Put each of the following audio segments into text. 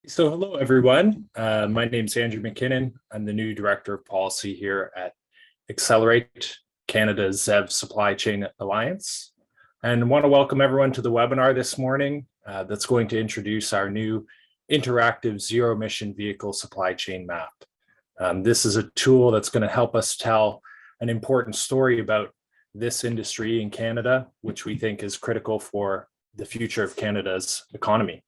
So hello, everyone. My name is Andrew McKinnon. I'm the new Director of Policy here at Accelerate, Canada's ZEV Supply Chain Alliance. And want to welcome everyone to the webinar this morning that's going to introduce our new interactive zero-emission vehicle supply chain map. This is a tool that's going to help us tell an important story about this industry in Canada, which we think is critical for the future of Canada's economy.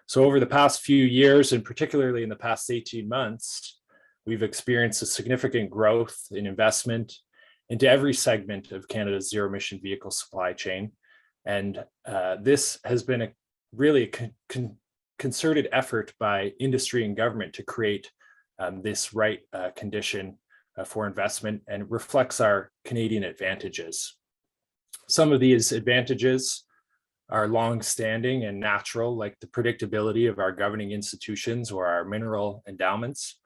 So over the past few years, and particularly in the past 18 months, we've experienced a significant growth in investment into every segment of Canada's zero-emission vehicle supply chain. And this has been a really concerted effort by industry and government to create this right condition for investment, and it reflects our Canadian advantages. Some of these advantages are long-standing and natural, like the predictability of our governing institutions or our mineral endowments,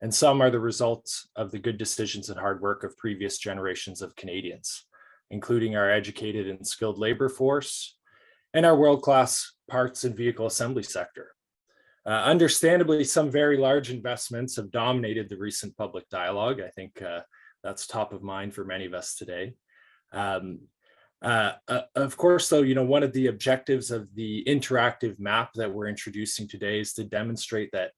and some are the results of the good decisions and hard work of previous generations of Canadians, including our educated and skilled labor force and our world-class parts and vehicle assembly sector. Understandably, some very large investments have dominated the recent public dialogue. I think that's top of mind for many of us today. Of course, though, one of the objectives of the interactive map that we're introducing today is to demonstrate that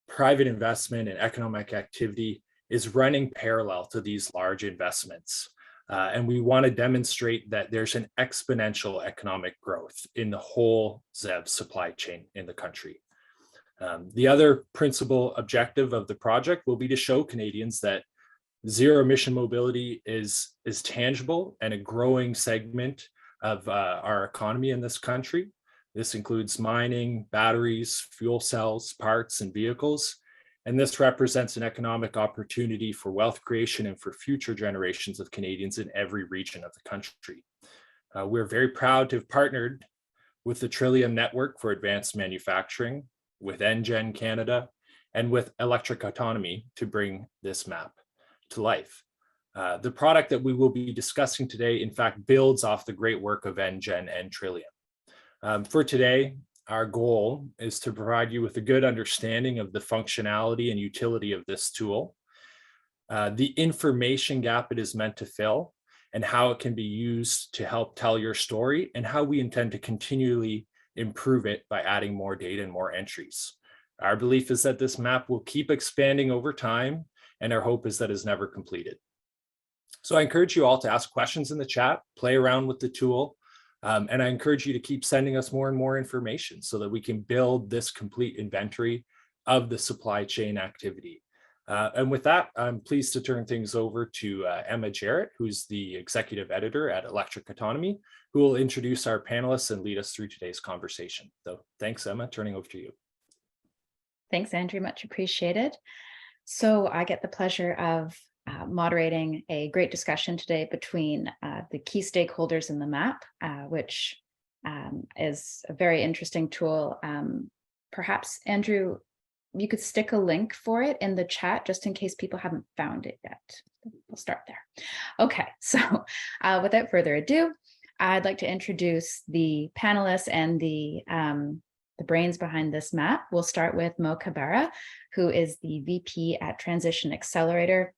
private investment and economic activity is running parallel to these large investments. And we want to demonstrate that there's an exponential economic growth in the whole ZEV supply chain in the country. The other principal objective of the project will be to show Canadians that zero emission mobility is tangible and a growing segment of our economy in this country. This includes mining, batteries, fuel cells, parts, and vehicles. And this represents an economic opportunity for wealth creation and for future generations of Canadians in every region of the country. We're very proud to have partnered with the Trillium Network for Advanced Manufacturing, with NGEN Canada, and with Electric Autonomy to bring this map to life. The product that we will be discussing today, in fact, builds off the great work of NGEN and Trillium. For today, our goal is to provide you with a good understanding of the functionality and utility of this tool, the information gap it is meant to fill, and how it can be used to help tell your story, and how we intend to continually improve it by adding more data and more entries. Our belief is that this map will keep expanding over time, and our hope is that it's never completed. So I encourage you all to ask questions in the chat, play around with the tool, and I encourage you to keep sending us more and more information so that we can build this complete inventory of the supply chain activity. And with that, I'm pleased to turn things over to Emma Jarrett, who's the executive editor at Electric Autonomy, who will introduce our panelists and lead us through today's conversation. So thanks, Emma, turning over to you. Thanks, Andrew, much appreciated. So I get the pleasure of moderating a great discussion today between the key stakeholders in the map, which is a very interesting tool. Perhaps, Andrew, you could stick a link for it in the chat just in case people haven't found it yet. We'll start there. Okay, so without further ado, I'd like to introduce the panelists and the brains behind this map. We'll start with Mo Cabrera, who is the VP at Transition Accelerator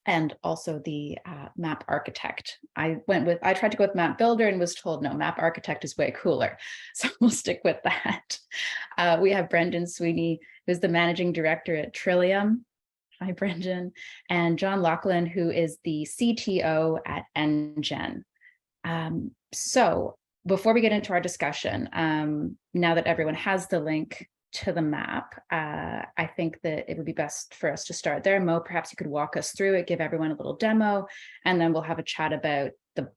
and also the map architect. I tried to go with map builder and was told, no, map architect is way cooler. So we'll stick with that. We have Brendan Sweeney, who's the managing director at Trillium. Hi, Brendan. And John Laughlin, who is the CTO at NGEN. So before we get into our discussion, now that everyone has the link to the map, I think that it would be best for us to start there. Mo, perhaps you could walk us through it, give everyone a little demo, and then we'll have a chat about the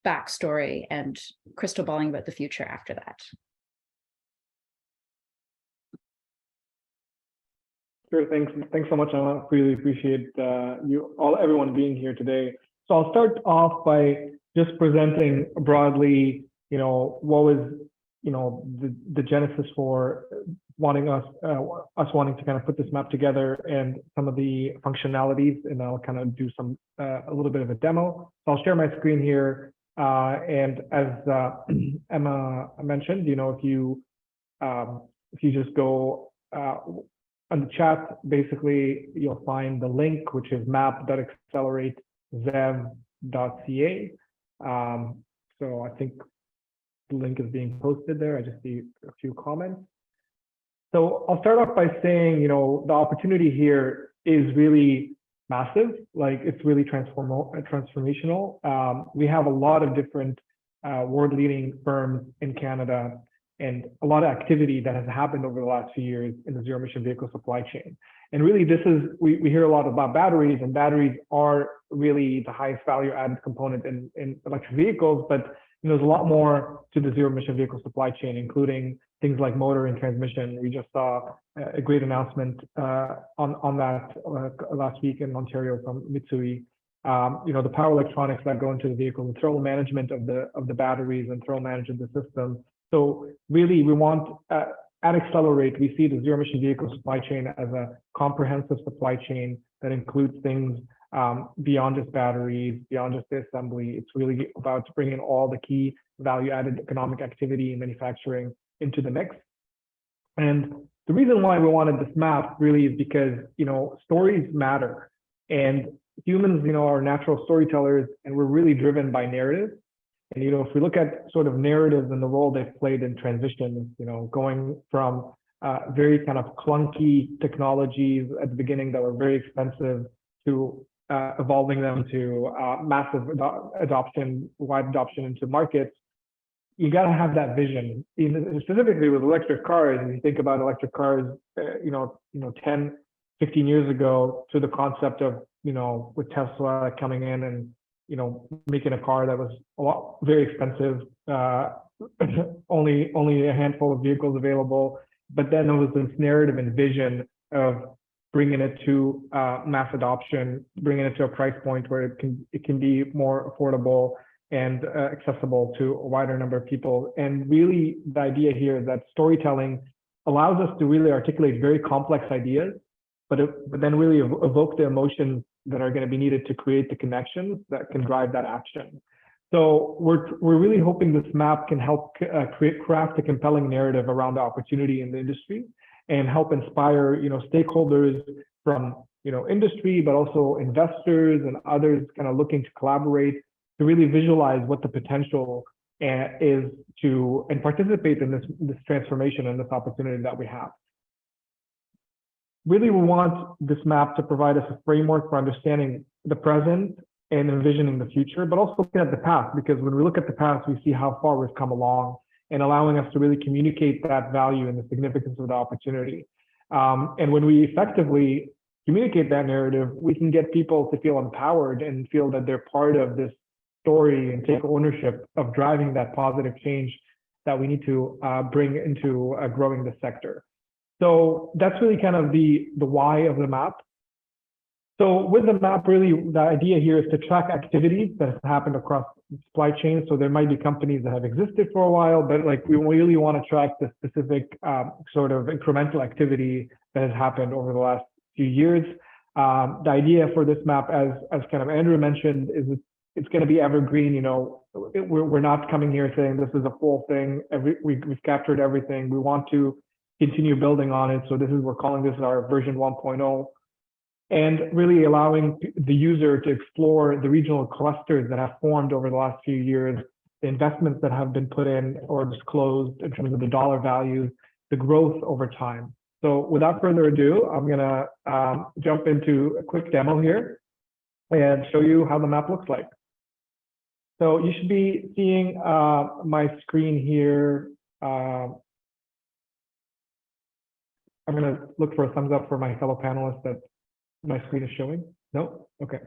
backstory and crystal balling about the future after that. Sure, thanks so much, Emma. Really appreciate everyone being here today. So I'll start off by just presenting broadly, what was, the genesis for wanting us wanting to kind of put this map together and some of the functionalities, and I'll kind of do a little bit of a demo. So I'll share my screen here, and as Emma mentioned, if you just go on the chat, basically, you'll find the link, which is map.accelerate-zev.ca. So I think the link is being posted there. I just see a few comments. So I'll start off by saying, the opportunity here is really massive. Like, it's really transformational. We have a lot of different world-leading firms in Canada and a lot of activity that has happened over the last few years in the zero-emission vehicle supply chain. And really, we hear a lot about batteries, and batteries are really the highest value-added component in electric vehicles. But there's a lot more to the zero-emission vehicle supply chain, including things like motor and transmission. We just saw a great announcement on that last week in Ontario from Mitsui. The power electronics that go into the vehicle, the thermal management of the batteries and thermal management of the system. So really, we want at Accelerate, we see the zero-emission vehicle supply chain as a comprehensive supply chain that includes things beyond just batteries, beyond just the assembly. It's really about bringing all the key value-added economic activity and manufacturing into the mix. And the reason why we wanted this map really is because, stories matter, and humans, are natural storytellers, and we're really driven by narrative. And, if we look at sort of narratives and the role they've played in transition, going from very kind of clunky technologies at the beginning that were very expensive to evolving them to massive adoption, wide adoption into markets, you got to have that vision. Even specifically with electric cars, if you think about electric cars, 10, 15 years ago, to the concept of, with Tesla coming in and, making a car that was very expensive, only a handful of vehicles available. But then there was this narrative and vision of bringing it to mass adoption, bringing it to a price point where it can be more affordable and accessible to a wider number of people. And really, the idea here is that storytelling allows us to really articulate very complex ideas, but then really evoke the emotions that are going to be needed to create the connections that can drive that action. So we're really hoping this map can help craft a compelling narrative around the opportunity in the industry and help inspire, stakeholders from, industry, but also investors and others kind of looking to collaborate to really visualize what the potential is to and participate in this transformation and this opportunity that we have. Really, we want this map to provide us a framework for understanding the present and envisioning the future, but also looking at the past, because when we look at the past, we see how far we've come along and allowing us to really communicate that value and the significance of the opportunity. And when we effectively communicate that narrative, we can get people to feel empowered and feel that they're part of this story and take ownership of driving that positive change that we need to bring into growing the sector. So that's really kind of the why of the map. So with the map, really, the idea here is to track activities that have happened across the supply chain. So there might be companies that have existed for a while, but we really want to track the specific sort of incremental activity that has happened over the last few years. The idea for this map, as kind of Andrew mentioned, is it's going to be evergreen. We're not coming here saying this is a full thing. We've captured everything. We want to continue building on it. So we're calling this our version 1.0. And really allowing the user to explore the regional clusters that have formed over the last few years, the investments that have been put in or disclosed in terms of the dollar values, the growth over time. So without further ado, I'm going to jump into a quick demo here and show you how the map looks like. So you should be seeing my screen here. I'm going to look for a thumbs up for my fellow panelists that my screen is showing. No? Okay.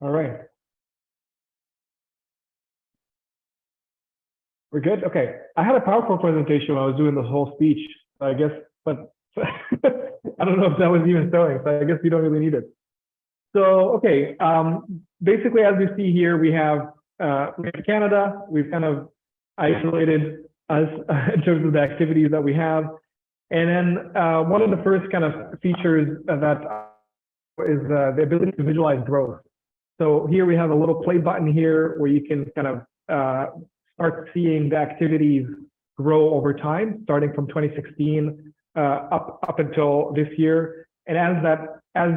All right. We're good? Okay. I had a PowerPoint presentation when I was doing the whole speech, I guess, but I don't know if that was even showing, so I guess you don't really need it. So, okay. Basically, as you see here, we have Canada. We've kind of isolated us in terms of the activities that we have. And then one of the first kind of features that is the ability to visualize growth. So here we have a little play button here where you can kind of start seeing the activities grow over time, starting from 2016 up until this year. And as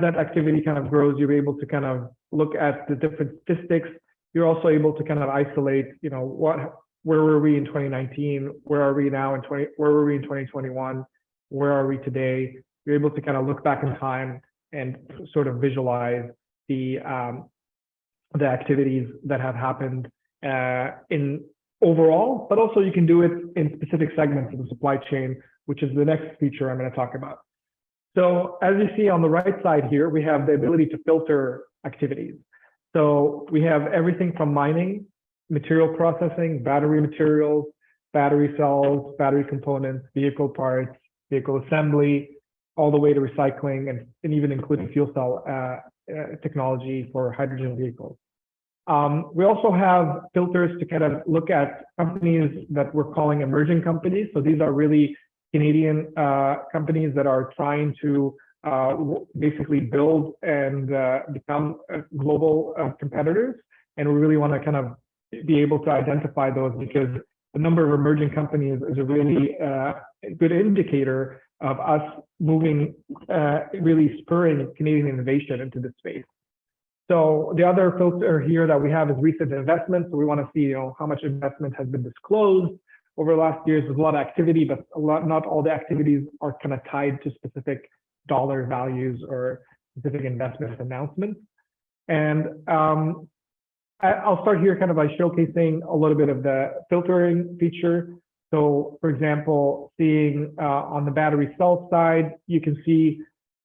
that activity kind of grows, you're able to kind of look at the different statistics. You're also able to kind of isolate, where were we in 2019? Where are we now where were we in 2021? Where are we today? You're able to kind of look back in time and sort of visualize the activities that have happened in overall, but also you can do it in specific segments of the supply chain, which is the next feature I'm going to talk about. So as you see on the right side here, we have the ability to filter activities. So we have everything from mining, material processing, battery materials, battery cells, battery components, vehicle parts, vehicle assembly, all the way to recycling and even including fuel cell technology for hydrogen vehicles. We also have filters to kind of look at companies that we're calling emerging companies. So these are really Canadian companies that are trying to basically build and become global competitors. And we really want to kind of be able to identify those, because the number of emerging companies is a really good indicator of us moving, really spurring Canadian innovation into this space. So the other filter here that we have is recent investment. So we want to see, how much investment has been disclosed over the last years. There's a lot of activity, but not all the activities are kind of tied to specific dollar values or specific investment announcements. And I'll start here kind of by showcasing a little bit of the filtering feature. So for example, seeing on the battery cell side, you can see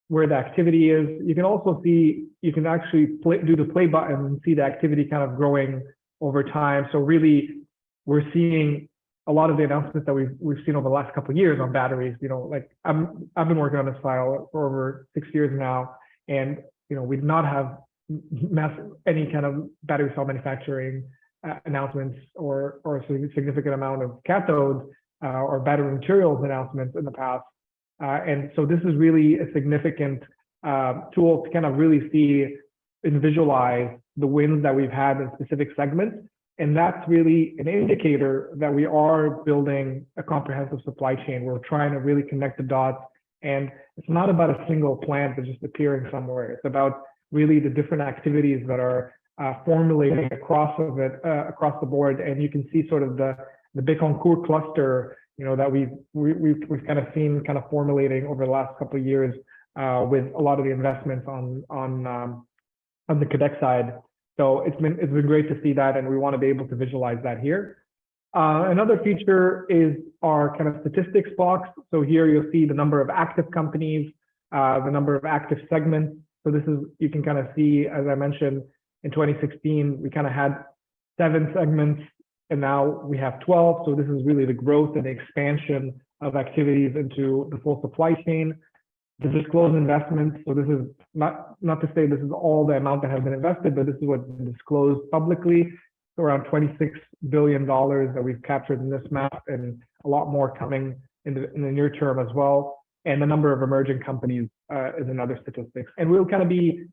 where the activity is. You can also see, you can actually do the play button and see the activity kind of growing over time. So really, we're seeing a lot of the announcements that we've seen over the last couple of years on batteries. Like I've been working on this file for over 6 years now, and we did not have any kind of battery cell manufacturing announcements or a significant amount of cathodes or battery materials announcements in the past. And so this is really a significant tool to kind of really see and visualize the wins that we've had in specific segments. And that's really an indicator that we are building a comprehensive supply chain. We're trying to really connect the dots. And it's not about a single plant that's just appearing somewhere. It's about really the different activities that are formulating across the board. And you can see sort of the Bécancour cluster, that we've kind of seen kind of formulating over the last couple of years with a lot of the investments on the Quebec side. So it's been great to see that, and we want to be able to visualize that here. Another feature is our kind of statistics box. So here you'll see the number of active companies, the number of active segments. So this is, you can kind of see, as I mentioned, in 2016, we kind of had 7 segments, and now we have 12. So this is really the growth and the expansion of activities into the full supply chain. The disclosed investments. So this is not to say this is all the amount that has been invested, but this is what's been disclosed publicly. So around $26 billion that we've captured in this map, and a lot more coming in the near term as well. And the number of emerging companies is another statistic. And we'll kind of be,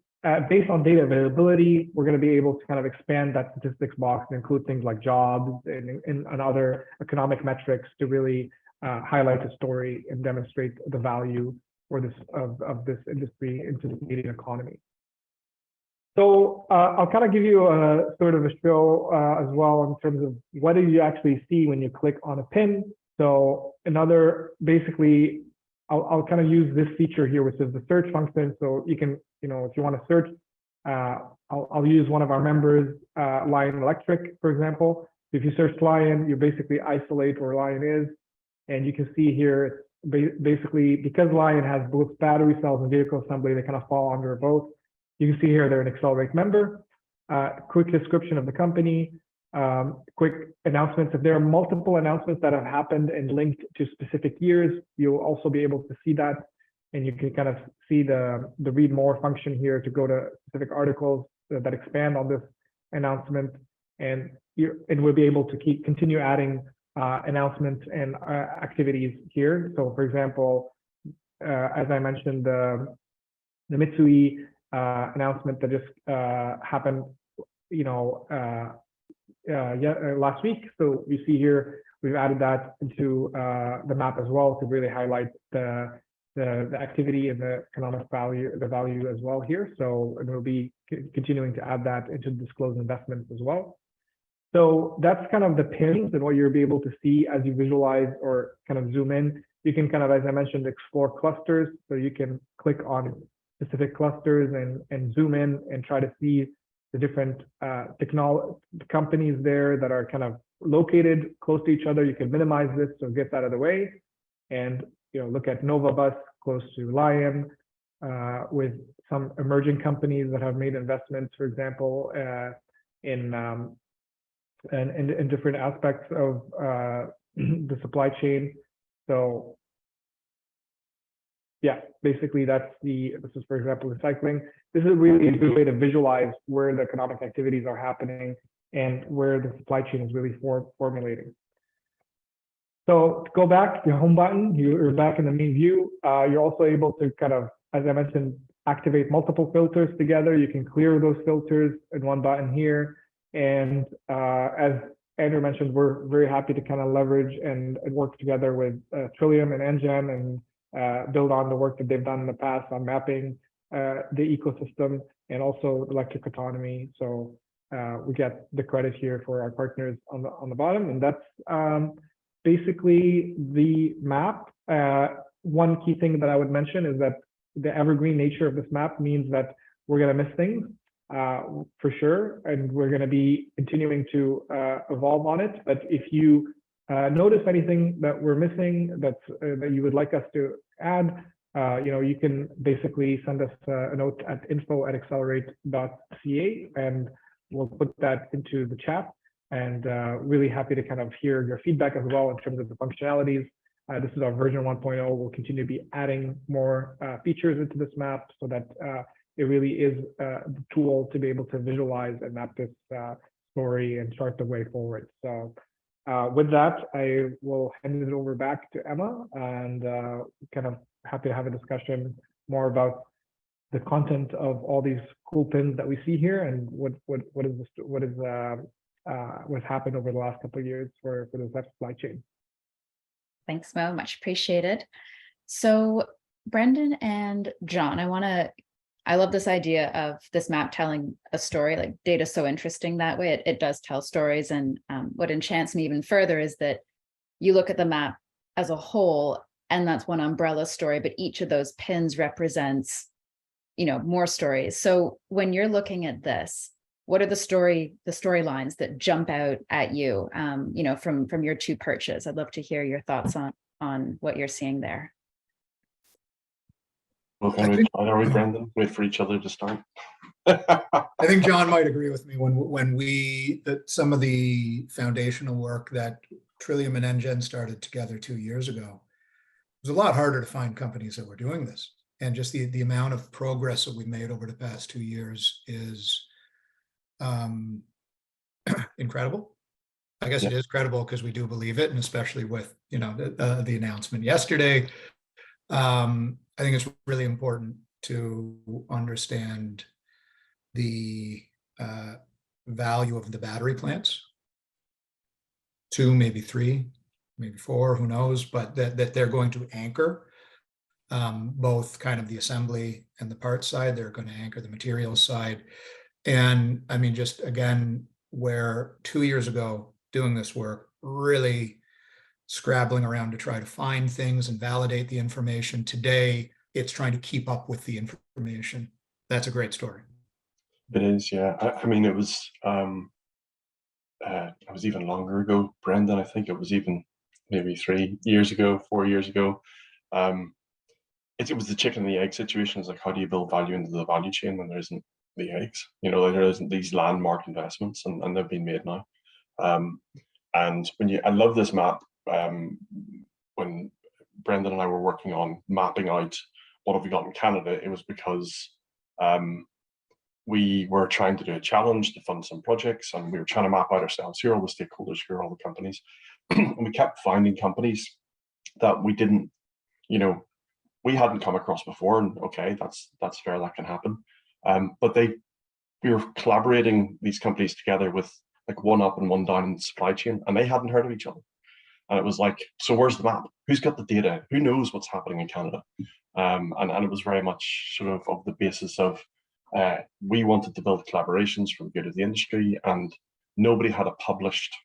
based on data availability, we're going to be able to kind of expand that statistics box and include things like jobs and other economic metrics to really highlight the story and demonstrate the value for this of this industry into the Canadian economy. So I'll kind of give you a sort of a show as well in terms of what do you actually see when you click on a pin. So basically, I'll kind of use this feature here, which is the search function. So you can, if you want to search, I'll use one of our members, Lion Electric, for example. If you search Lion, you basically isolate where Lion is, and you can see here, basically, because Lion has both battery cells and vehicle assembly, they kind of fall under both. You can see here they're an Accelerate member. Quick description of the company, quick announcements. If there are multiple announcements that have happened and linked to specific years, you'll also be able to see that. And you can kind of see the read more function here to go to specific articles that expand on this announcement. And we'll be able to continue adding announcements and activities here. So for example, as I mentioned, the Mitsui announcement that just happened, last week. So you see here, we've added that into the map as well to really highlight the activity and the economic value, the value as well here. So, and we'll be continuing to add that into disclosed investments as well. So that's kind of the pins and what you'll be able to see as you visualize or kind of zoom in. You can kind of, as I mentioned, explore clusters. So you can click on specific clusters and zoom in and try to see the different companies there that are kind of located close to each other. You can minimize this, so get that out of the way. And look at Nova Bus close to Lion, with some emerging companies that have made investments, for example, in different aspects of the supply chain. So yeah, basically this is, for example, recycling. This is really a good way to visualize where the economic activities are happening and where the supply chain is really formulating. So to go back to the home button, you're back in the main view. You're also able to kind of, as I mentioned, activate multiple filters together. You can clear those filters in one button here. And as Andrew mentioned, we're very happy to kind of leverage and work together with Trillium and NGEN and build on the work that they've done in the past on mapping the ecosystem and also electric autonomy. So we get the credit here for our partners on the bottom, and that's basically the map. One key thing that I would mention is that the evergreen nature of this map means that we're going to miss things for sure, and we're going to be continuing to evolve on it. But if you notice anything that we're missing that you would like us to add, you can basically send us a note at info@accelerate.ca, and we'll put that into the chat. And really happy to kind of hear your feedback as well in terms of the functionalities. This is our version 1.0. We'll continue to be adding more features into this map so that it really is the tool to be able to visualize and map this story and chart the way forward. So with that, I will hand it over back to Emma, and kind of happy to have a discussion more about the content of all these cool pins that we see here and what's happened over the last couple of years for the supply chain. Thanks, Mo, much appreciated. So Brendan and John, I love this idea of this map telling a story. Like, data is so interesting that way. It does tell stories. And what enchants me even further is that you look at the map as a whole, and that's one umbrella story, but each of those pins represents, more stories. So when you're looking at this, what are the storylines that jump out at you, from your two perches? I'd love to hear your thoughts on what you're seeing there. Well, can we start, are we, Brendan? Wait for each other to start. I think John might agree with me when some of the foundational work that Trillium and NGEN started together 2 years ago, it was a lot harder to find companies that were doing this. And just the amount of progress that we made over the past 2 years is incredible. I guess it is credible because we do believe it, and especially with the announcement yesterday. I think it's really important to understand the value of the battery plants. 2, maybe 3, maybe 4, who knows, but that they're going to anchor both kind of the assembly and the parts side. They're going to anchor the materials side. And I mean, just again, where 2 years ago doing this work, really scrabbling around to try to find things and validate the information. Today, it's trying to keep up with the information. That's a great story. It is, yeah. I mean, it was even longer ago, Brendan. I think it was even maybe 3 years ago, 4 years ago. It was the chicken and the egg situation. It's like, how do you build value into the value chain when there isn't the eggs? There isn't these landmark investments, and they've been made now. And I love this map. When Brendan and I were working on mapping out what have we got in Canada, it was because we were trying to do a challenge to fund some projects, and we were trying to map out ourselves. Here are all the stakeholders, here are all the companies. And we kept finding companies that we didn't, we hadn't come across before, and okay, that's fair, that can happen. But we were collaborating these companies together with like one up and one down in the supply chain, and they hadn't heard of each other. And it was like, so where's the map? Who's got the data? Who knows what's happening in Canada? And it was very much sort of the basis of we wanted to build collaborations for the good of the industry, and nobody had a published,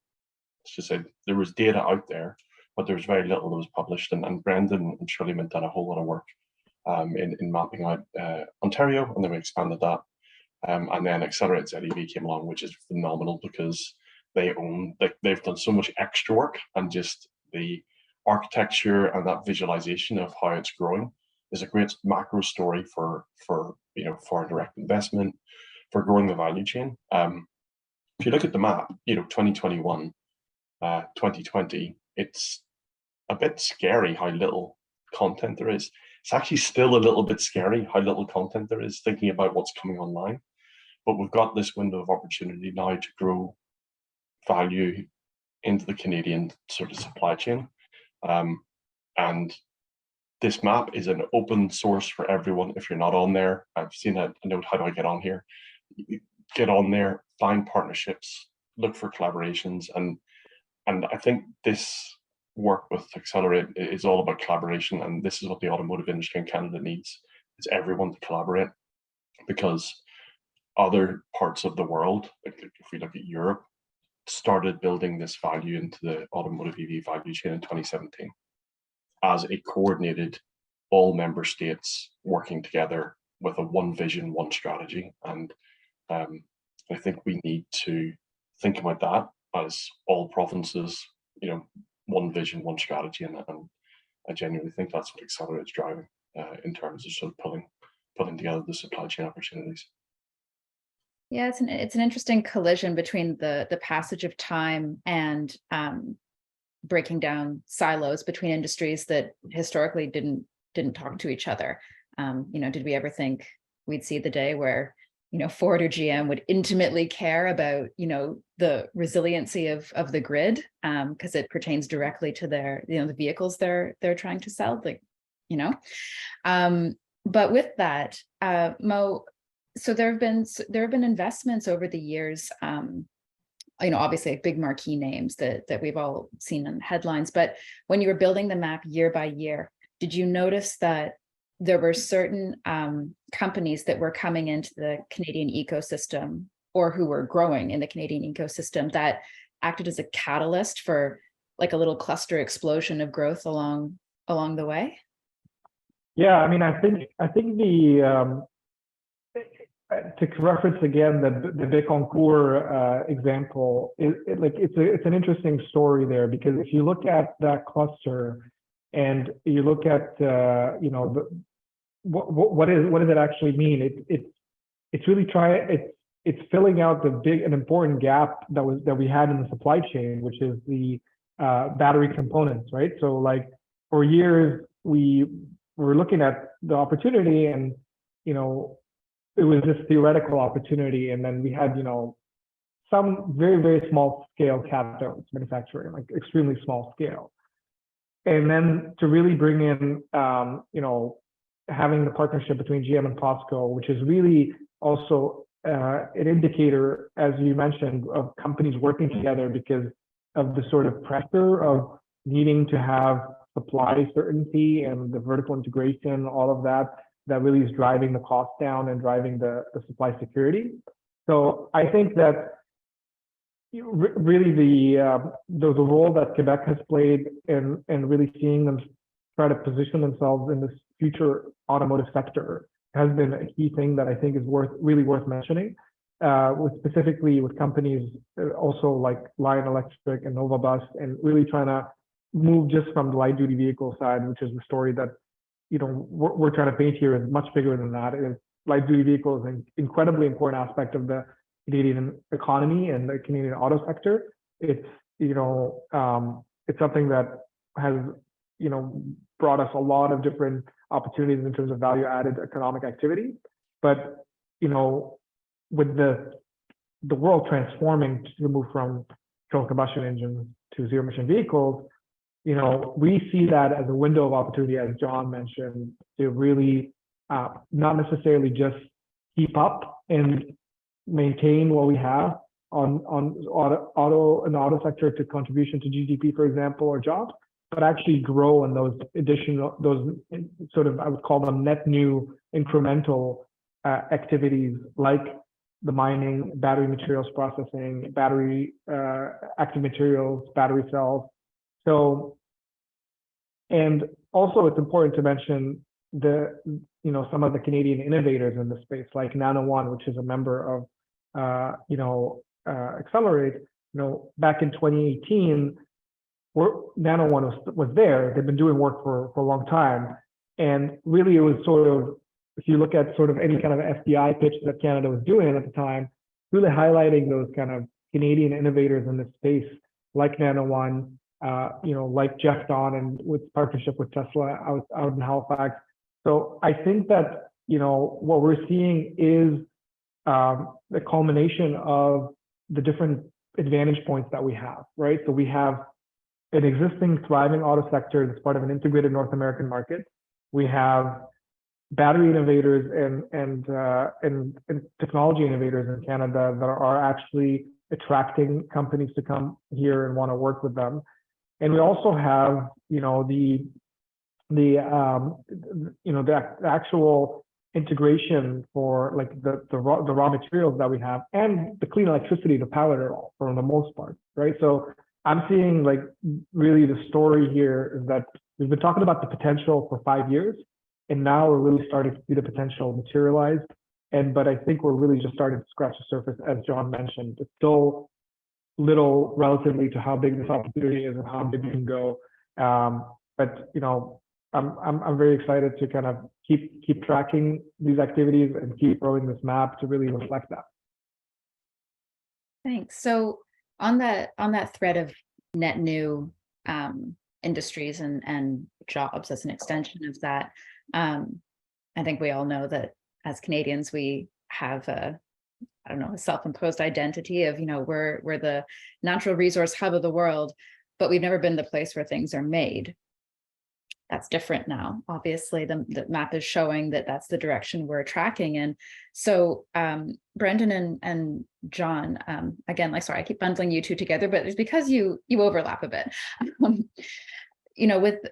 let's just say, there was data out there, but there was very little that was published. And Brendan and Trillium had done a whole lot of work in mapping out Ontario, and then we expanded that. And then Accelerate-ZEV came along, which is phenomenal because they've done so much extra work, and just the architecture and that visualization of how it's growing is a great macro story for foreign direct investment, for growing the value chain. If you look at the map, 2021, 2020, it's a bit scary how little content there is. It's actually still a little bit scary how little content there is, thinking about what's coming online. But we've got this window of opportunity now to grow value into the Canadian sort of supply chain. And this map is an open source for everyone. If you're not on there, I've seen a note, how do I get on here? Get on there, find partnerships, look for collaborations. And I think this work with Accelerate is all about collaboration. And this is what the automotive industry in Canada needs. It's everyone to collaborate, because other parts of the world, like if we look at Europe, started building this value into the automotive EV value chain in 2017 as a coordinated, all member states working together with a one vision, one strategy. And I think we need to think about that as all provinces, one vision, one strategy. And I genuinely think that's what Accelerate is driving in terms of sort of pulling together the supply chain opportunities. Yeah, it's an interesting collision between the passage of time and breaking down silos between industries that historically didn't talk to each other. Did we ever think we'd see the day where Ford or GM would intimately care about the resiliency of the grid, because it pertains directly to their the vehicles they're trying to sell, but with that, Mo, so there have been investments over the years, obviously big marquee names that we've all seen in headlines. But when you were building the map year by year, did you notice that there were certain companies that were coming into the Canadian ecosystem, or who were growing in the Canadian ecosystem, that acted as a catalyst for like a little cluster explosion of growth along the way? Yeah, I mean, I think the to reference again the Bécancour example, it's an interesting story there, because if you look at that cluster and you look at what does it actually mean? It's really it's filling out the big and important gap that we had in the supply chain, which is the battery components, right? So like for years we were looking at the opportunity, and it was this theoretical opportunity, and then we had some very, very small scale cathodes manufacturing, like extremely small scale, and then to really bring in having the partnership between GM and POSCO, which is really also an indicator, as you mentioned, of companies working together because of the sort of pressure of needing to have supply certainty and the vertical integration, all of that really is driving the cost down and driving the supply security. So I think that really the role that Quebec has played in really seeing them try to position themselves in this future automotive sector has been a key thing that I think is really worth mentioning, specifically with companies also like Lion Electric and Nova Bus, and really trying to move just from the light duty vehicle side, which is the story that we're trying to paint here, is much bigger than that. Light duty vehicles is an incredibly important aspect of the Canadian economy and the Canadian auto sector. It's it's something that has brought us a lot of different opportunities in terms of value added economic activity. But with the world transforming to move from internal combustion engines to zero emission vehicles, we see that as a window of opportunity, as John mentioned, to really not necessarily just keep up and maintain what we have, auto sector to contribution to GDP, for example, or jobs, but actually grow in those sort of, I would call them net new incremental activities like the mining, battery materials processing, battery active materials, battery cells. So, and also it's important to mention some of the Canadian innovators in the space, like Nano1, which is a member of Accelerate. Back in 2018, Nano1 was there. They've been doing work for a long time, and really it was sort of, if you look at sort of any kind of FDI pitch that Canada was doing at the time, really highlighting those kind of Canadian innovators in this space, like Nano1, like Jeff Don, and with partnership with Tesla out in Halifax. So I think that, what we're seeing is the culmination of the different advantage points that we have, right? So we have an existing thriving auto sector that's part of an integrated North American market. We have battery innovators and technology innovators in Canada that are actually attracting companies to come here and want to work with them. And we also have, the actual integration for like the raw materials that we have and the clean electricity to power it all for the most part, right? So I'm seeing like really the story here is that we've been talking about the potential for 5 years, and now we're really starting to see the potential materialize. But I think we're really just starting to scratch the surface, as John mentioned. It's still little relatively to how big this opportunity is and how big we can go. But I'm very excited to kind of keep tracking these activities and keep growing this map to really reflect that. Thanks. So on that thread of net new industries and jobs as an extension of that, I think we all know that as Canadians, we have a self-imposed identity of, we're the natural resource hub of the world, but we've never been the place where things are made. That's different now. Obviously, the map is showing that that's the direction we're tracking in. So Brendan and John, again, sorry, I keep bundling you two together, but it's because you overlap a bit.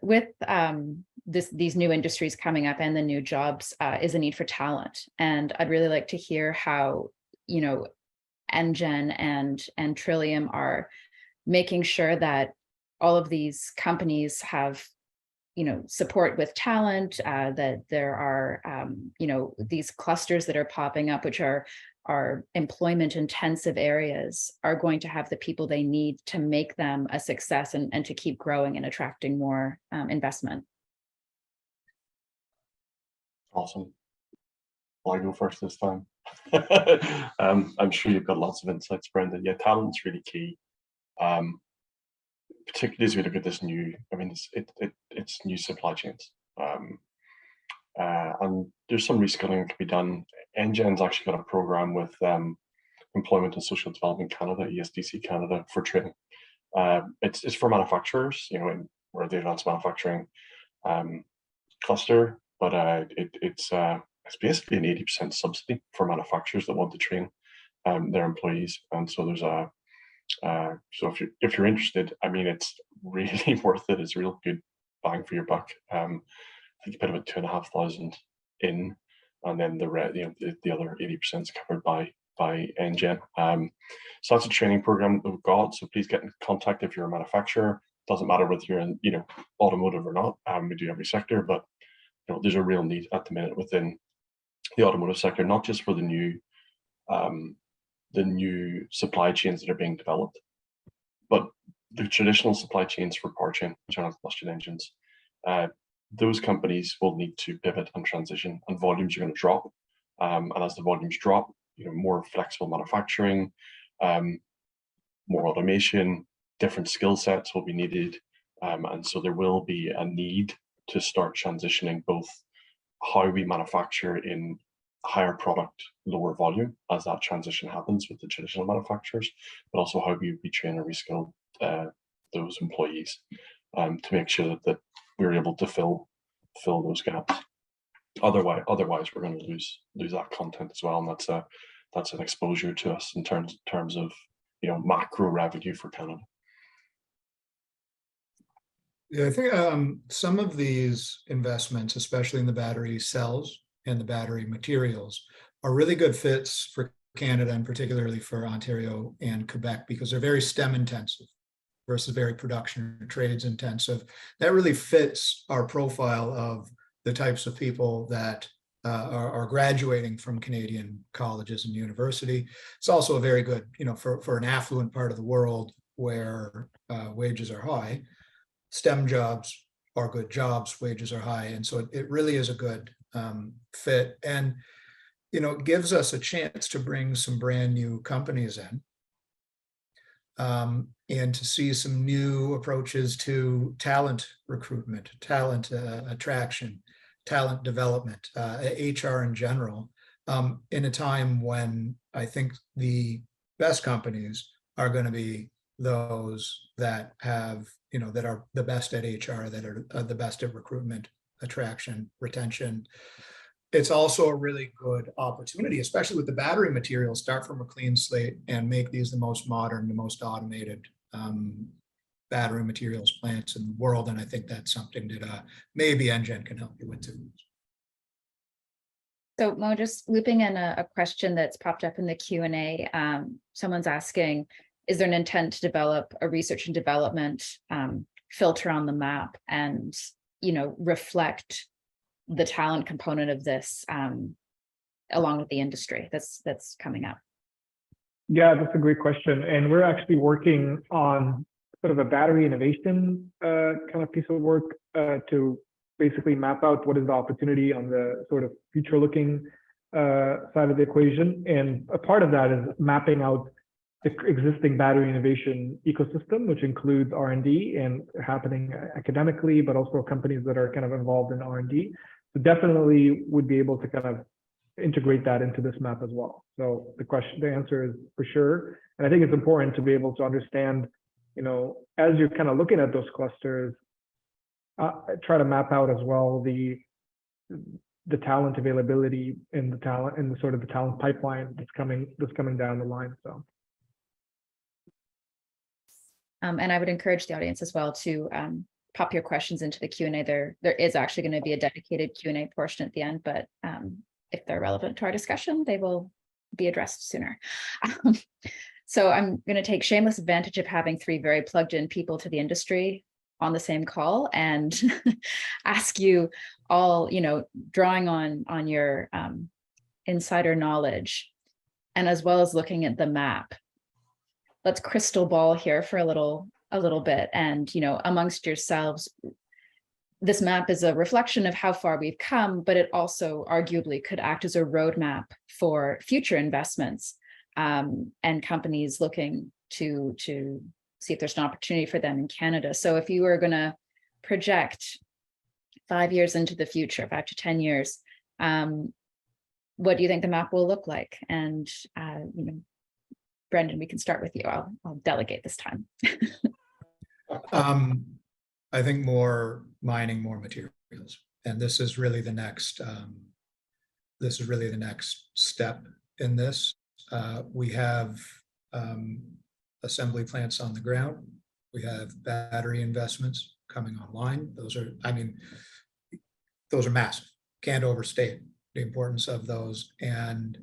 With these new industries coming up and the new jobs is a need for talent. And I'd really like to hear how, NGEN and Trillium are making sure that all of these companies have support with talent, that there are, these clusters that are popping up, which are employment intensive areas, are going to have the people they need to make them a success and to keep growing and attracting more investment. Awesome. Well, I go first this time. I'm sure you've got lots of insights, Brendan. Yeah, talent's really key. Particularly as we look at this new, it's new supply chains. And there's some reskilling that can be done. NGEN's actually got a program with Employment and Social Development Canada, ESDC Canada, for training. It's for manufacturers, we're the advanced manufacturing cluster, but it's basically an 80% subsidy for manufacturers that want to train their employees. And so there's so if you're interested, it's really worth it. It's real good bang for your buck. I think you put about 2,500 in, and then the other 80% is covered by NGEN. So that's a training program that we've got. So please get in contact if you're a manufacturer. Doesn't matter whether you're in automotive or not. We do every sector, but there's a real need at the minute within the automotive sector, not just for the new supply chains that are being developed, but the traditional supply chains for powertrain, internal combustion engines. Those companies will need to pivot and transition, and volumes are going to drop. And as the volumes drop, more flexible manufacturing, more automation, different skill sets will be needed. And so there will be a need to start transitioning both how we manufacture in higher product, lower volume as that transition happens with the traditional manufacturers, but also how we train and reskill those employees to make sure that we're able to fill those gaps. Otherwise we're going to lose that content as well, and that's an exposure to us in terms of macro revenue for Canada. Yeah, I think some of these investments, especially in the battery cells and the battery materials, are really good fits for Canada and particularly for Ontario and Quebec because they're very STEM intensive versus very production and trades intensive. That really fits our profile of the types of people that are graduating from Canadian colleges and university. It's also a very good, for an affluent part of the world where wages are high. STEM jobs are good jobs, wages are high. And so it really is a good fit. And, it gives us a chance to bring some brand new companies in and to see some new approaches to talent recruitment, talent attraction, talent development, HR in general, in a time when I think the best companies are going to be those that have, that are the best at HR, that are the best at recruitment, attraction, retention. It's also a really good opportunity, especially with the battery materials, start from a clean slate and make these the most modern, the most automated battery materials plants in the world. And I think that's something that maybe NGEN can help you with too. So Mo, just looping in a question that's popped up in the Q&A. Someone's asking, is there an intent to develop a research and development filter on the map and, reflect the talent component of this along with the industry that's coming up? Yeah, that's a great question. And we're actually working on sort of a battery innovation kind of piece of work to basically map out what is the opportunity on the sort of future looking side of the equation. And a part of that is mapping out the existing battery innovation ecosystem, which includes R&D and happening academically, but also companies that are kind of involved in R&D. So definitely would be able to kind of integrate that into this map as well. So the answer is for sure. And I think it's important to be able to understand, as you're kind of looking at those clusters, try to map out as well the talent availability and the talent and the sort of the talent pipeline that's coming down the line. So. And I would encourage the audience as well to pop your questions into the Q&A. There is actually going to be a dedicated Q&A portion at the end, but if they're relevant to our discussion, they will be addressed sooner. So I'm going to take shameless advantage of having three very plugged in people to the industry on the same call and ask you all, drawing on your insider knowledge and as well as looking at the map. Let's crystal ball here for a little bit. And, amongst yourselves, this map is a reflection of how far we've come, but it also arguably could act as a roadmap for future investments and companies looking to see if there's an opportunity for them in Canada. So if you were going to project 5 years into the future, 5 to 10 years, what do you think the map will look like? And, Brendan, we can start with you. I'll delegate this time. I think more mining, more materials, and this is really the next. This is really the next step in this. We have assembly plants on the ground. We have battery investments coming online. Those are massive. Can't overstate the importance of those. And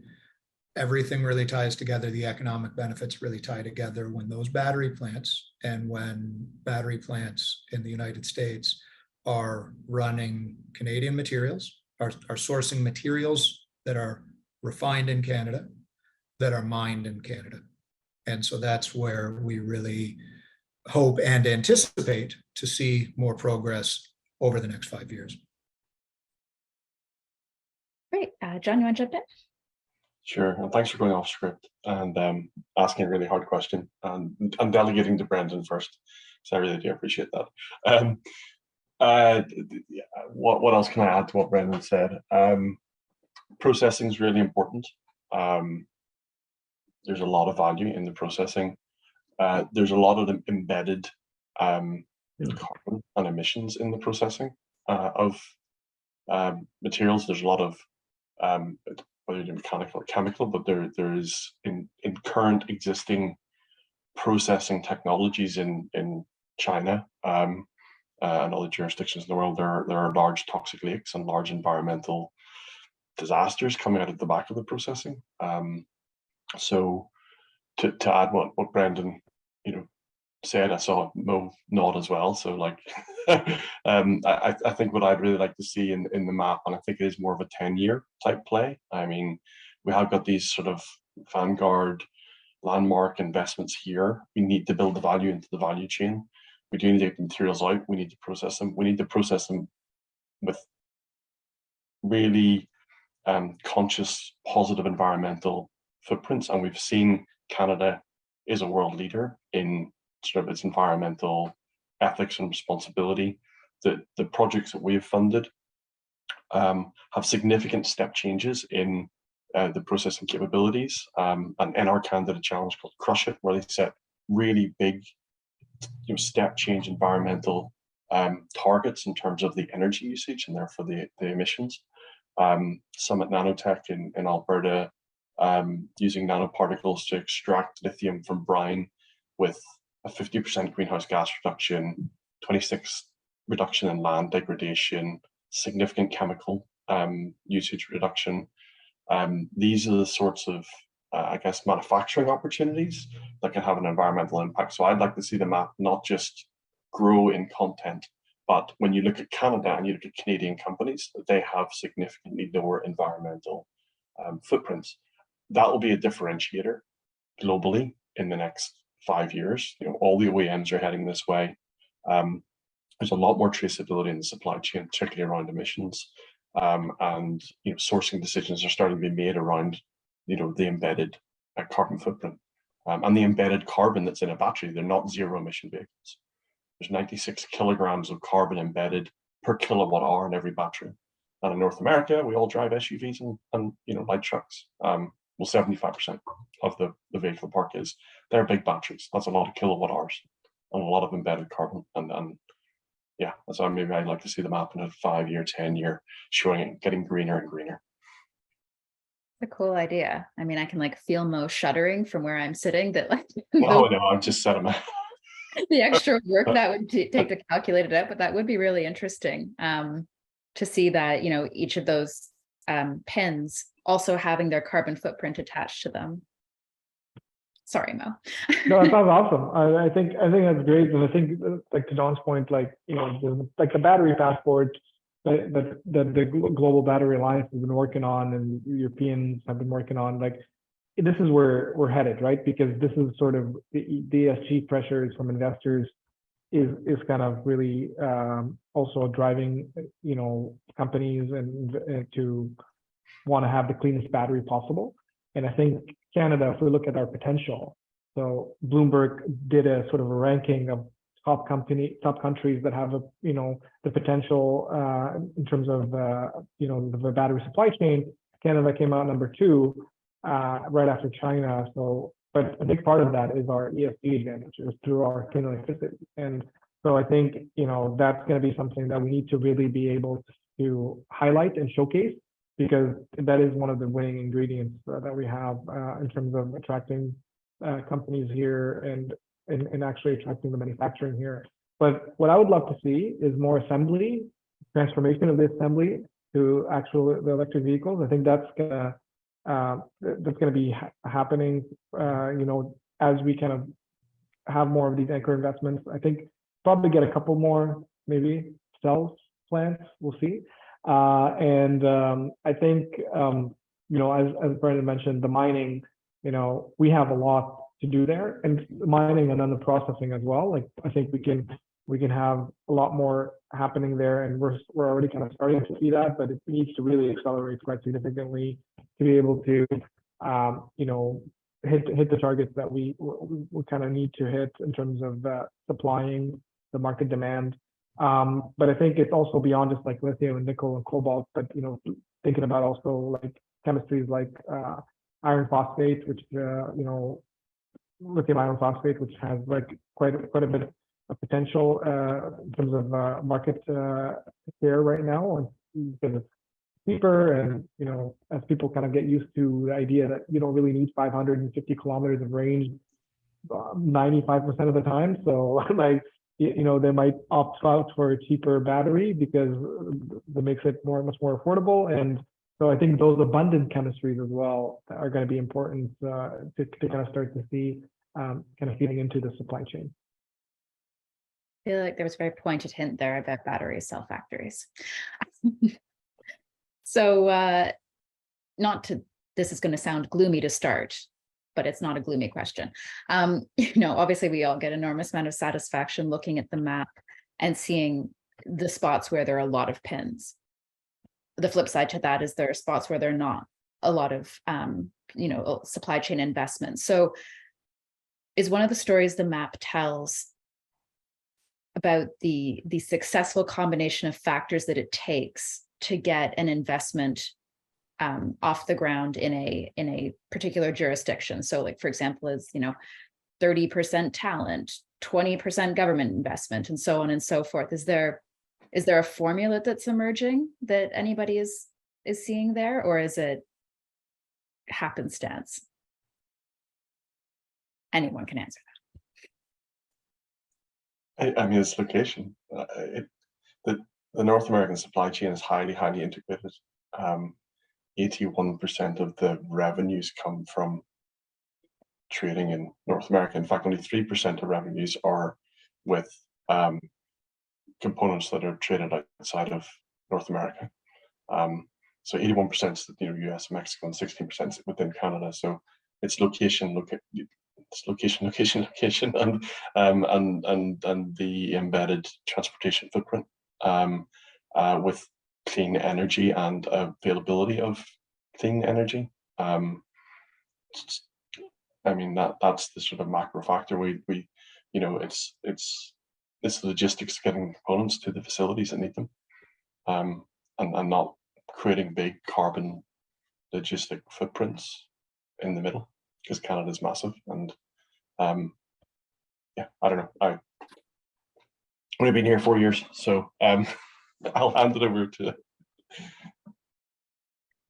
everything really ties together. The economic benefits really tie together when those battery plants and when battery plants in the United States are running Canadian materials, are sourcing materials that are refined in Canada, that are mined in Canada. And so that's where we really hope and anticipate to see more progress over the next 5 years. Great. John, you want to jump in? Sure, and thanks for going off script and asking a really hard question and delegating to Brendan first. So I really do appreciate that. What else can I add to what Brendan said? Processing is really important. There's a lot of value in the processing. There's a lot of embedded carbon and emissions in the processing of materials. There's a lot of whether it's mechanical or chemical, but there is in current existing processing technologies in China and other jurisdictions in the world, there are large toxic leaks and large environmental disasters coming out of the back of the processing. So to add what Brendan, said, I saw Mo nod as well. So like, I think what I'd really like to see in the map, and I think it is more of a 10-year type play. I mean, we have got these sort of vanguard landmark investments here. We need to build the value into the value chain. We do need to get the materials out. We need to process them. We need to process them with really conscious, positive environmental footprints. And we've seen Canada is a world leader in sort of its environmental ethics and responsibility. The projects that we've funded have significant step changes in the processing capabilities. And NR Canada challenge called Crush It, where they set really big, step change environmental targets in terms of the energy usage and therefore the emissions. Summit Nanotech in Alberta, using nanoparticles to extract lithium from brine with a 50% greenhouse gas reduction, 26 reduction in land degradation, significant chemical usage reduction. These are the sorts of, I guess, manufacturing opportunities that can have an environmental impact. So I'd like to see the map not just grow in content, but when you look at Canada and you look at Canadian companies, they have significantly lower environmental footprints. That will be a differentiator globally in the next 5 years. All the OEMs are heading this way. There's a lot more traceability in the supply chain, particularly around emissions. And sourcing decisions are starting to be made around the embedded carbon footprint and the embedded carbon that's in a battery. They're not zero emission vehicles. There's 96 kilograms of carbon embedded per kilowatt hour in every battery. And in North America, we all drive SUVs and light trucks. Well, 75% of the vehicle park is. They're big batteries. That's a lot of kilowatt hours and a lot of embedded carbon. And yeah, that's why maybe I'd like to see the map in a 5-year, 10-year, showing it getting greener and greener. A cool idea. I mean, I can feel Mo shuddering from where I'm sitting. That No, I've just said them. The extra work that would take to calculate it out, but that would be really interesting to see that each of those pins also having their carbon footprint attached to them. Sorry, Mo. No, that sounds awesome. I think that's great, and I think to Don's point, the battery passport that the Global Battery Alliance has been working on, and Europeans have been working on, this is where we're headed, right? Because this is sort of the ESG pressures from investors is kind of really also driving companies and to want to have the cleanest battery possible. And I think Canada, if we look at our potential, so Bloomberg did a sort of a ranking of top countries that have the potential in terms of the battery supply chain. Canada came out number 2 right after China. So, but a big part of that is our ESG advantages through our clean electricity. And so I think that's going to be something that we need to really be able to highlight and showcase, because that is one of the winning ingredients that we have in terms of attracting companies here and actually attracting the manufacturing here. But what I would love to see is more assembly, transformation of the assembly to the electric vehicles. I think that's gonna be happening, as we kind of have more of these anchor investments. I think probably get a couple more maybe cells plants. We'll see. I think, as Brendan mentioned, the mining, we have a lot to do there, and mining and then the processing as well. I think we can have a lot more happening there, and we're already kind of starting to see that, but it needs to really accelerate quite significantly to be able to, hit the targets that we kind of need to hit in terms of supplying the market demand. But I think it's also beyond just lithium and nickel and cobalt, but thinking about also chemistries like iron phosphate, which lithium iron phosphate, which has quite a bit of potential in terms of market share right now, because it's cheaper, and as people kind of get used to the idea that you don't really need 550 kilometers of range 95% of the time. So like, they might opt out for a cheaper battery because that makes it much more affordable. And so I think those abundant chemistries as well are going to be important to kind of start to see kind of feeding into the supply chain. I feel like there was a very pointed hint there about battery cell factories. So this is going to sound gloomy to start, but it's not a gloomy question. Obviously we all get enormous amount of satisfaction looking at the map and seeing the spots where there are a lot of pins. The flip side to that is there are spots where there are not a lot of, supply chain investment. So is one of the stories the map tells about the successful combination of factors that it takes to get an investment off the ground in a particular jurisdiction. So like, for example, is 30% talent, 20% government investment, and so on and so forth. Is there a formula that's emerging that anybody is seeing there, or is it happenstance? Anyone can answer that. I mean, it's location. The North American supply chain is highly integrated. 81% of the revenues come from trading in North America. In fact, only 3% of revenues are with components that are traded outside of North America. So 81% is US, Mexico, and 16% within Canada. So it's location, and the embedded transportation footprint with clean energy and availability of clean energy. I mean, that's the sort of macro factor. It's logistics getting components to the facilities that need them, and not creating big carbon logistic footprints in the middle, because Canada's massive. And yeah, I don't know. I've only been here 4 years, so I'll hand it over to.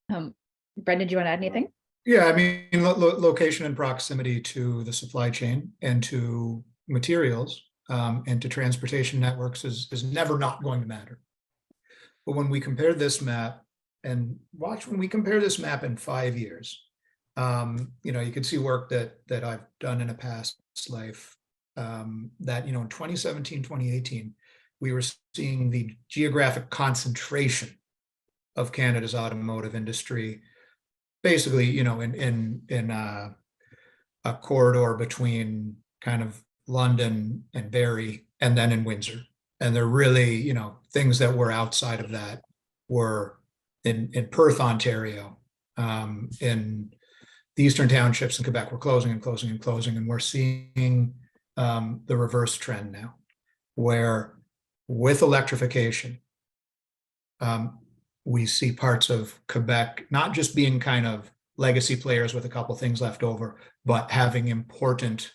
Brendan, do you want to add anything? Yeah, I mean, location and proximity to the supply chain and to materials and to transportation networks is never not going to matter. But when we compare this map and when we compare this map in 5 years, you can see work that I've done in a past life that, in 2017, 2018, we were seeing the geographic concentration of Canada's automotive industry, basically, in a corridor between kind of London and Barrie, and then in Windsor. And they're really, things that were outside of that were in Perth, Ontario, in the Eastern Townships in Quebec were closing and closing and closing. And we're seeing the reverse trend now, where with electrification, we see parts of Quebec not just being kind of legacy players with a couple things left over, but having important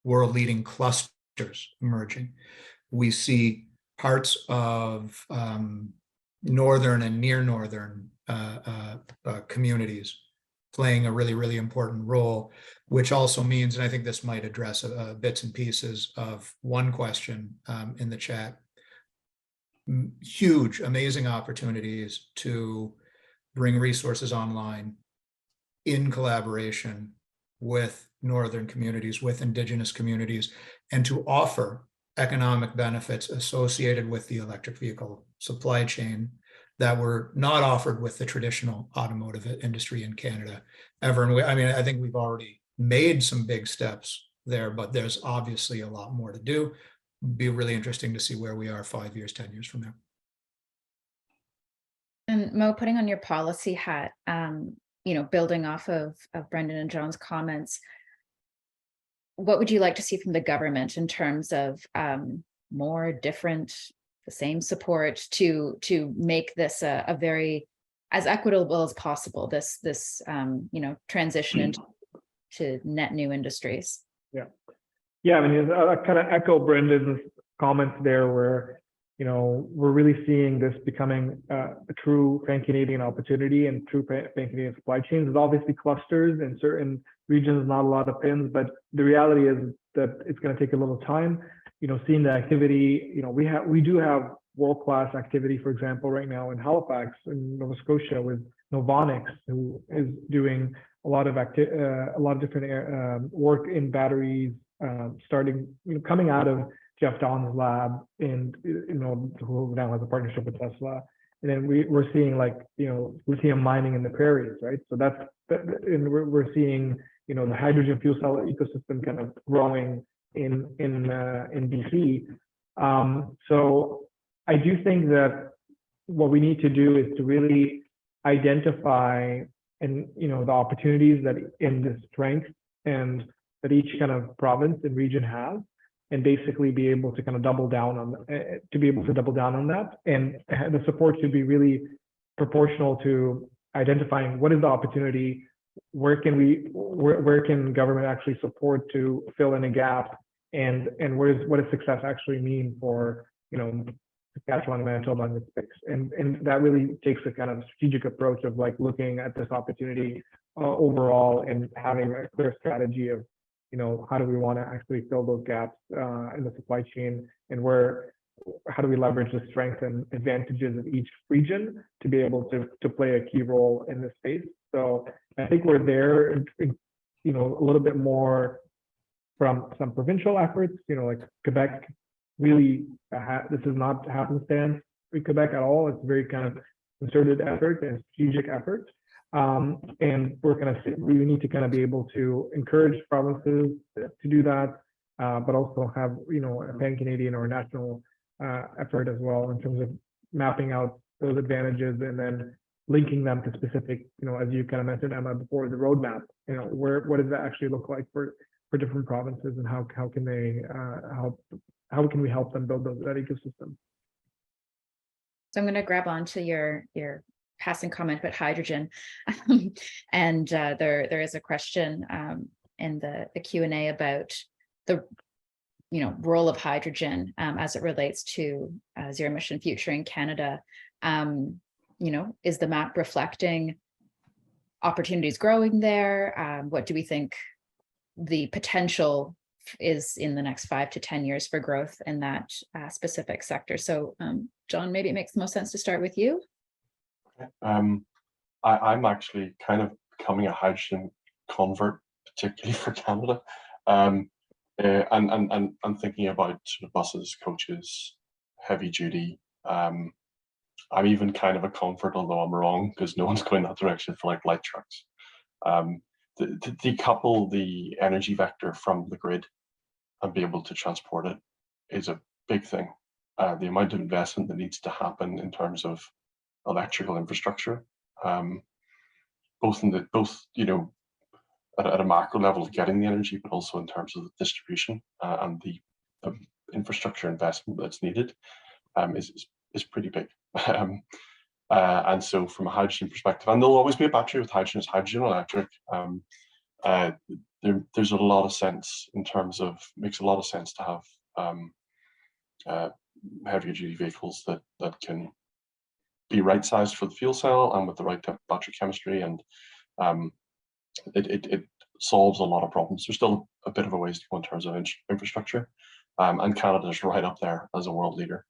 world-leading clusters emerging. We see parts of northern and near northern communities playing a really, really important role, which also means, and I think this might address bits and pieces of one question in the chat, huge, amazing opportunities to bring resources online in collaboration with northern communities, with Indigenous communities, and to offer economic benefits associated with the electric vehicle supply chain that were not offered with the traditional automotive industry in Canada ever. And I think we've already made some big steps there, but there's obviously a lot more to do. Be really interesting to see where we are 5 years, 10 years from now. And Mo, putting on your policy hat, building off of Brendan and John's comments, what would you like to see from the government in terms of more, different, the same support to make this a very as equitable as possible, this transition into net new industries? Yeah, I mean, I kind of echo Brendan's comments there, where we're really seeing this becoming a true pan-Canadian opportunity and true pan-Canadian supply chains. There's obviously clusters in certain regions, not a lot of pins, but the reality is that it's going to take a little time. Seeing the activity, we do have world-class activity, for example, right now in Halifax in Nova Scotia with Novonix, who is doing a lot of different work in batteries, starting, coming out of Jeff Don's lab, and who now has a partnership with Tesla. And then we're seeing lithium mining in the prairies, right? So and we're seeing the hydrogen fuel cell ecosystem kind of growing in BC. So I do think that what we need to do is to really identify the opportunities that in the strength and that each kind of province and region has, and basically be able to kind of double down on that. And the support should be really proportional to identifying what is the opportunity, where can government actually support to fill in a gap, and what does success actually mean for Saskatchewan and Manitoba in this space. And that really takes a kind of strategic approach of looking at this opportunity overall and having a clear strategy of how do we want to actually fill those gaps in the supply chain, and how do we leverage the strengths and advantages of each region to be able to play a key role in this space. So I think we're there, a little bit more from some provincial efforts, like Quebec. Really, this is not happenstance in Quebec at all. It's very kind of concerted effort and strategic effort. And we need to kind of be able to encourage provinces to do that, but also have, a pan-Canadian or national effort as well in terms of mapping out those advantages and then linking them to specific, as you kind of mentioned, Emma, before, the roadmap, what does that actually look like for different provinces, and how can they how can we help them build that ecosystem? So I'm going to grab onto your passing comment about hydrogen, and there is a question in the Q&A about the role of hydrogen as it relates to zero emission future in Canada. Is the map reflecting opportunities growing there? What do we think the potential is in the next 5 to 10 years for growth in that specific sector? So John, maybe it makes the most sense to start with you. I'm actually kind of becoming a hydrogen convert, particularly for Canada. And I'm thinking about sort of buses, coaches, heavy duty. I'm even kind of a convert, although I'm wrong, because no one's going that direction for light trucks. To decouple the energy vector from the grid and be able to transport it is a big thing. The amount of investment that needs to happen in terms of electrical infrastructure, both at a macro level of getting the energy, but also in terms of the distribution and the infrastructure investment that's needed, is pretty big. And so from a hydrogen perspective, and there'll always be a battery with hydrogen, it's hydrogen electric. There's a lot of sense in terms of, makes a lot of sense to have heavier duty vehicles that can be right sized for the fuel cell and with the right battery chemistry, and it solves a lot of problems. There's still a bit of a ways to go in terms of infrastructure, and Canada's right up there as a world leader.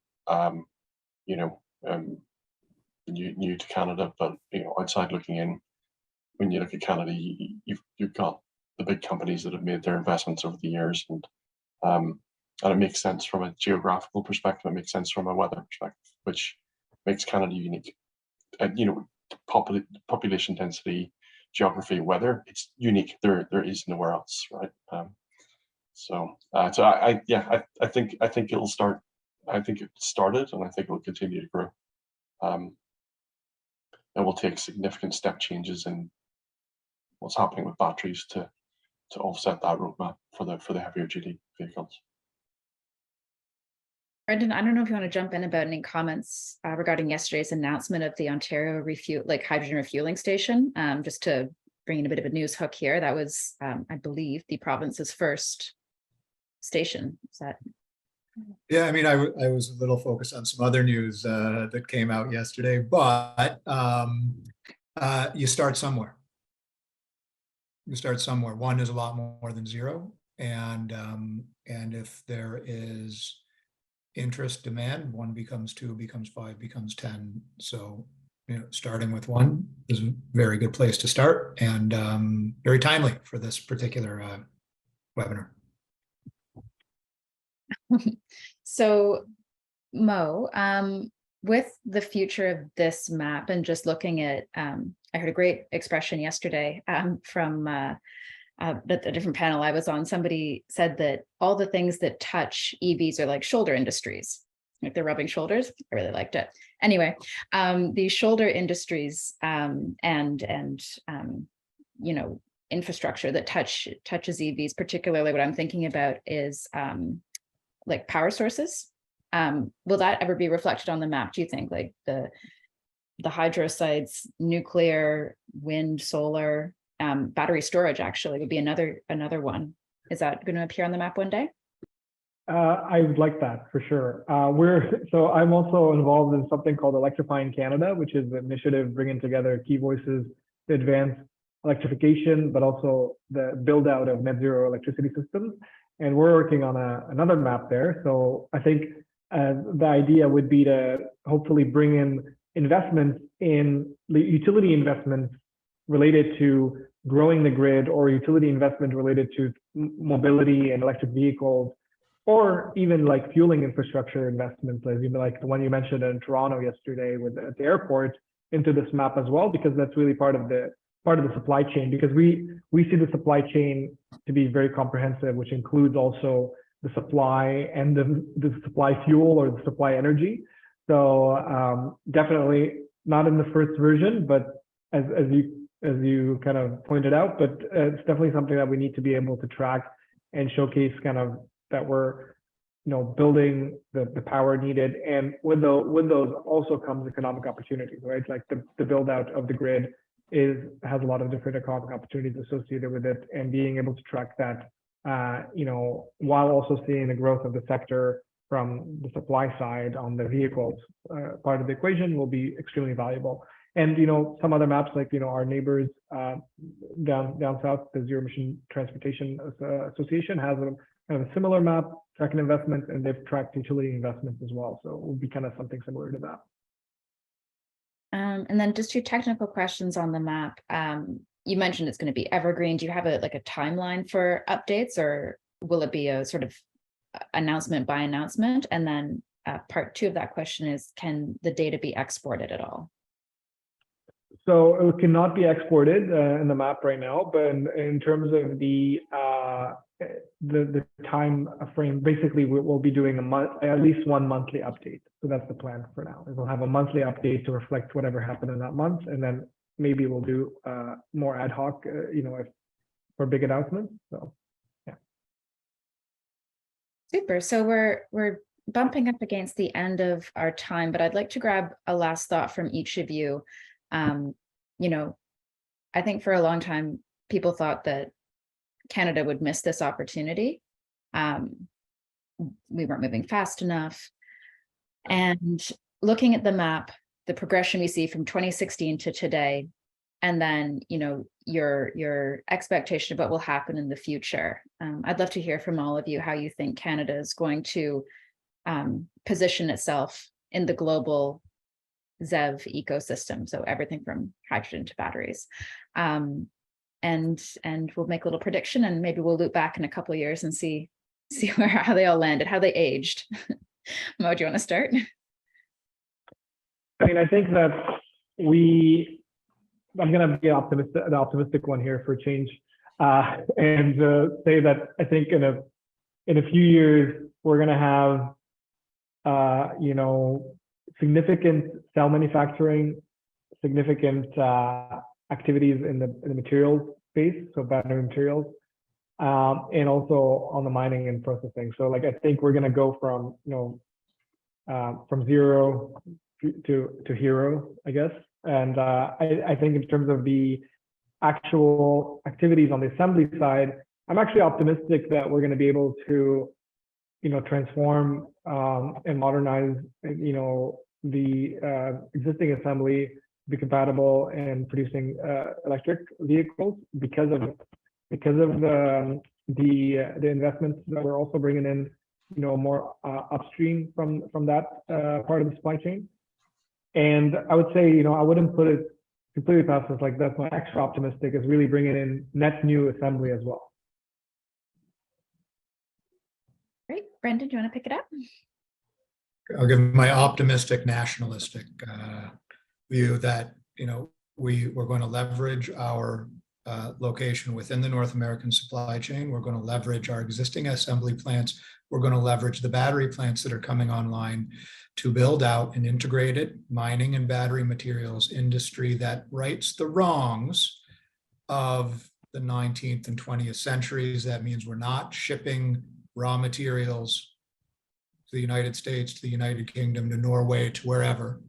New to Canada, but outside looking in, when you look at Canada, you've got the big companies that have made their investments over the years, and it makes sense from a geographical perspective. It makes sense from a weather perspective, which makes Canada unique. And population density, geography, weather, it's unique. There is nowhere else, right? So I think it'll start. I think it started, and I think it will continue to grow. And we'll take significant step changes in what's happening with batteries to offset that roadmap for the heavier duty vehicles. Brendan, I don't know if you want to jump in about any comments regarding yesterday's announcement of the Ontario hydrogen refueling station. Just to bring in a bit of a news hook here, that was, I believe, the province's first station. Is that Yeah, I mean, I was a little focused on some other news that came out yesterday, but you start somewhere. You start somewhere. One is a lot more than zero, and if there is interest, demand, one becomes two, becomes five, becomes 10. So, starting with one is a very good place to start, and very timely for this particular webinar. So, Mo, with the future of this map and just looking at, I heard a great expression yesterday from a different panel I was on. Somebody said that all the things that touch EVs are like shoulder industries, like they're rubbing shoulders. I really liked it. Anyway, these shoulder industries and infrastructure that touches EVs, particularly what I'm thinking about is like power sources. Will that ever be reflected on the map, do you think? Like the hydro sites, nuclear, wind, solar, battery storage actually would be another one. Is that going to appear on the map one day? I would like that for sure. So I'm also involved in something called Electrifying Canada, which is an initiative bringing together key voices to advance electrification, but also the build out of net zero electricity systems. And we're working on another map there. So I think the idea would be to hopefully bring in investments in utility investments related to growing the grid, or utility investment related to mobility and electric vehicles, or even like fueling infrastructure investments, as like the one you mentioned in Toronto yesterday at the airport, into this map as well, because that's really part of the supply chain. Because we see the supply chain to be very comprehensive, which includes also the supply and the supply fuel or the supply energy. So definitely not in the first version, but as you kind of pointed out, but it's definitely something that we need to be able to track and showcase kind of that we're building the power needed. And with those also comes economic opportunities, right? Like the build out of the grid has a lot of different economic opportunities associated with it, and being able to track that while also seeing the growth of the sector from the supply side on the vehicles part of the equation will be extremely valuable. And some other maps, like our neighbors down south, the Zero Emission Transportation Association has a kind of a similar map tracking investment, and they've tracked utility investments as well. So it will be kind of something similar to that. And then just two technical questions on the map. You mentioned it's going to be evergreen. Do you have a timeline for updates, or will it be a sort of announcement by announcement? And then part two of that question is, can the data be exported at all? So it cannot be exported in the map right now, but in terms of the time frame, basically we'll be doing at least one monthly update. So that's the plan for now. We'll have a monthly update to reflect whatever happened in that month, and then maybe we'll do more ad hoc, for big announcements. So yeah. Super. So we're bumping up against the end of our time, but I'd like to grab a last thought from each of you. I think for a long time, people thought that Canada would miss this opportunity. We weren't moving fast enough. And looking at the map, the progression we see from 2016 to today, and then, your expectation of what will happen in the future. I'd love to hear from all of you how you think Canada is going to position itself in the global ZEV ecosystem. So everything from hydrogen to batteries. And we'll make a little prediction, and maybe we'll loop back in a couple of years and see how they all landed, how they aged. Mo, do you want to start? I mean, I think that I'm going to be the optimistic one here for change, and say that I think in a few years we're going to have significant cell manufacturing, significant activities in the materials space, so battery materials, and also on the mining and processing. So like, I think we're going to go from zero to hero, I guess. And I think in terms of the actual activities on the assembly side, I'm actually optimistic that we're going to be able to transform and modernize, the existing assembly to be compatible and producing electric vehicles because of the investments that we're also bringing in, more upstream from that part of the supply chain. And I would say, I wouldn't put it completely past us. Like, that's my extra optimistic, is really bringing in net new assembly as well. Great. Brendan, do you want to pick it up? I'll give my optimistic nationalistic view that, we're going to leverage our location within the North American supply chain. We're going to leverage our existing assembly plants. We're going to leverage the battery plants that are coming online to build out an integrated mining and battery materials industry that rights the wrongs of the 19th and 20th centuries. That means we're not shipping raw materials to the United States, to the United Kingdom, to Norway, to wherever,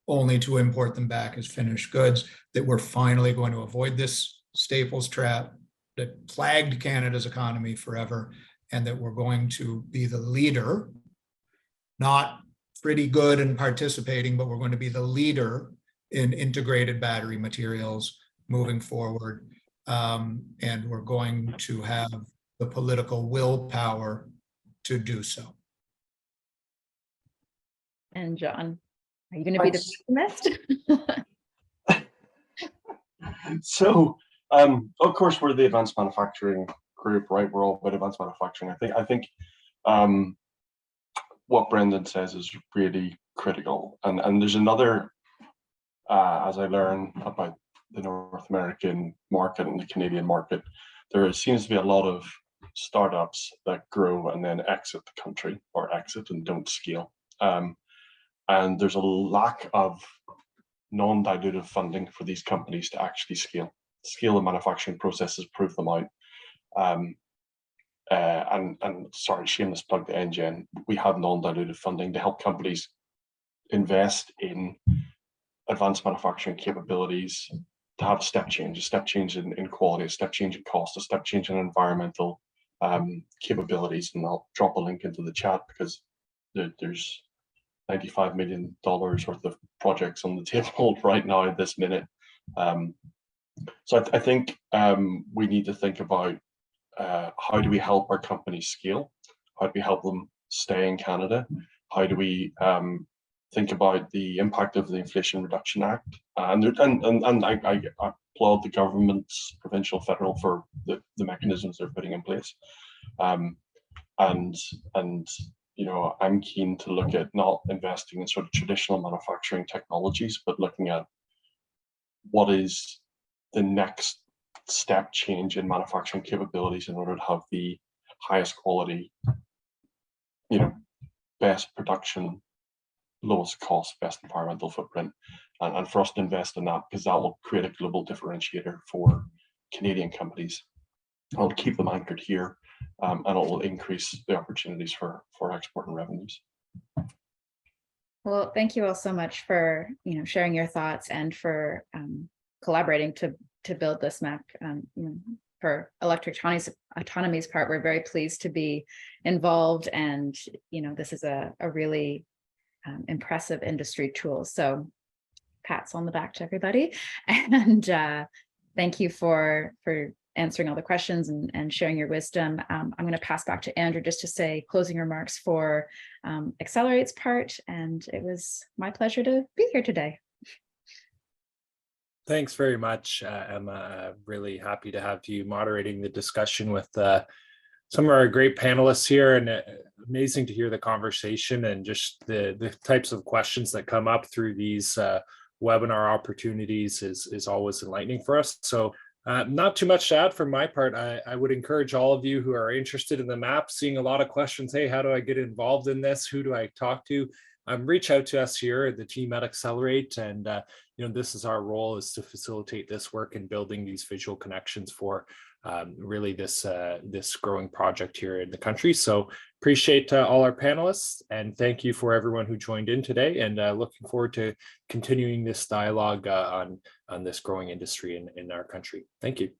only to import them back as finished goods. That we're finally going to avoid this staples trap that plagued Canada's economy forever, and that we're going to be the leader, not pretty good in participating, but we're going to be the leader in integrated battery materials moving forward. And we're going to have the political willpower to do so. And John, are you going to be the pessimist? So, of course, we're the advanced manufacturing group, right? We're all about advanced manufacturing. I think what Brendan says is really critical. And there's another, as I learn about the North American market and the Canadian market, there seems to be a lot of startups that grow and then exit the country, or exit and don't scale. And there's a lack of non-dilutive funding for these companies to actually scale the manufacturing processes, prove them out. And sorry, shameless plug to NGEN. We have non-dilutive funding to help companies invest in advanced manufacturing capabilities, to have a step change in quality, a step change in cost, a step change in environmental capabilities. And I'll drop a link into the chat, because there's $95 million worth of projects on the table right now at this minute. So I think we need to think about how do we help our companies scale? How do we help them stay in Canada? How do we think about the impact of the Inflation Reduction Act? And I applaud the governments, provincial, federal, for the mechanisms they're putting in place. And I'm keen to look at not investing in sort of traditional manufacturing technologies, but looking at what is the next step change in manufacturing capabilities in order to have the highest quality, best production, lowest cost, best environmental footprint, and for us to invest in that, because that will create a global differentiator for Canadian companies. It'll keep them anchored here, and it will increase the opportunities for export and revenues. Well, thank you all so much for sharing your thoughts and for collaborating to build this map. For Electric Autonomy's part, we're very pleased to be involved, and this is a really impressive industry tool. So pats on the back to everybody, and thank you for answering all the questions and sharing your wisdom. I'm going to pass back to Andrew just to say closing remarks for Accelerate's part, and it was my pleasure to be here today. Thanks very much, Emma. Really happy to have you moderating the discussion with some of our great panelists here, and amazing to hear the conversation and just the types of questions that come up through these webinar opportunities is always enlightening for us. So not too much to add from my part. I would encourage all of you who are interested in the map, seeing a lot of questions, hey, how do I get involved in this? Who do I talk to? Reach out to us here at the team at Accelerate, and this is our role, is to facilitate this work and building these visual connections for really this growing project here in the country. So appreciate all our panelists, and thank you for everyone who joined in today, and looking forward to continuing this dialogue on this growing industry in our country. Thank you.